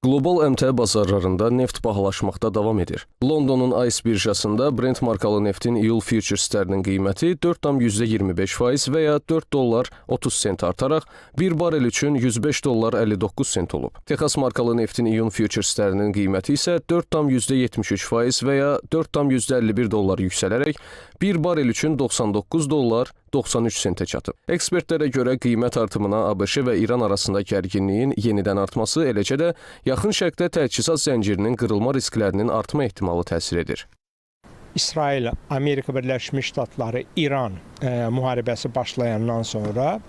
Qlobal əmtia bazarlarında neft bahalaşmaqda davam edir. Londonun ICE birjasında Brent markalı neftin iyul futureslərinin qiyməti 4,25% və ya 4 dollar 30 sent artaraq 1 barel üçün 105 dollar 59 sent olub. Texas markalı neftin iyun futureslərinin qiyməti isə 4,73% və ya 4,51 dollar yüksələrək 1 barel üçün 99 dollar 93 sentə çatıb. Ekspertlərə görə qiymət artımına ABŞ və İran arasında gərginliyin yenidən artması, eləcə də Yaxın Şərqdə təchizat zəncirinin qırılma risklərinin artma ehtimalı təsir edir. İsrail, Amerika Birləşmiş Ştatları, İran müharibəsi başlayandan sonra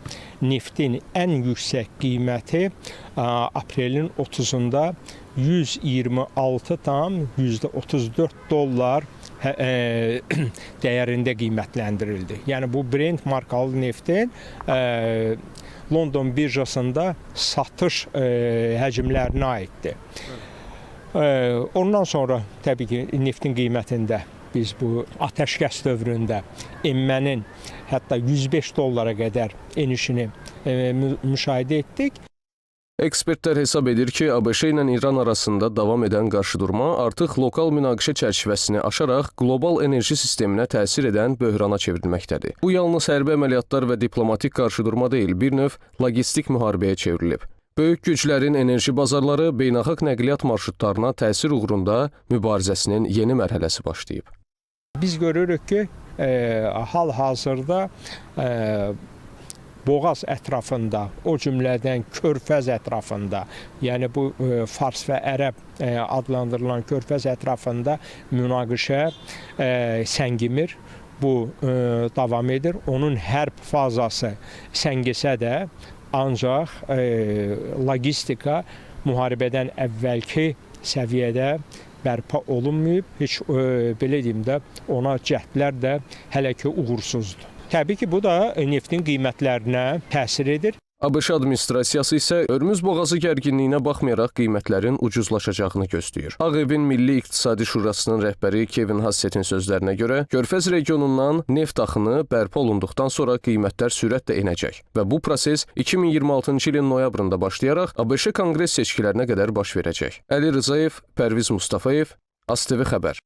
neftin ən yüksək qiyməti aprelin 30-da 126,34 dollar dəyərində qiymətləndirildi. Yəni bu Brent markalı neftin London birjasında satış həcmlərinə aiddir. Ondan sonra təbii ki, neftin qiymətində biz bu atəşkəs dövründə enmənin hətta 105 dollara qədər enişini müşahidə etdik. Ekspertlər hesab edir ki, ABŞ ilə İran arasında davam edən qarşıdurma artıq lokal münaqişə çərçivəsini aşaraq qlobal enerji sisteminə təsir edən böhrana çevrilməkdədir. Bu yalnız hərbi əməliyyatlar və diplomatik qarşıdurma deyil, bir növ logistik müharibəyə çevrilib. Böyük güclərin enerji bazarları beynəlxalq nəqliyyat marşrutlarına təsir uğrunda mübarizəsinin yeni mərhələsi başlayıb. Biz görürük ki, hal-hazırda Boğaz ətrafında, o cümlədən Körfəz ətrafında, yəni bu Fars və Ərəb adlandırılan Körfəz ətrafında münaqişə səngimir. Bu davam edir. Onun hərb fazası səngisə də ancaq logistika müharibədən əvvəlki səviyyədə bərpa olunmayıb. Heç belə deyim də, ona cəhdlər də hələ ki uğursuzdur. Təbii ki, bu da neftin qiymətlərinə təsir edir. ABŞ administrasiyası isə Hörmüz boğazı gərginliyinə baxmayaraq qiymətlərin ucuzlaşacağını gözləyir. Ağ Evin Milli İqtisadi Şurasının rəhbəri Kevin Hassetin sözlərinə görə, Körfəz regionundan neft axını bərpa olunduqdan sonra qiymətlər sürətlə enəcək və bu proses 2026-cı ilin noyabrında başlayaraq ABŞ Konqres seçkilərinə qədər baş verəcək. Əli Rzayev, Pərviz Mustafayev, ASTV Xəbər.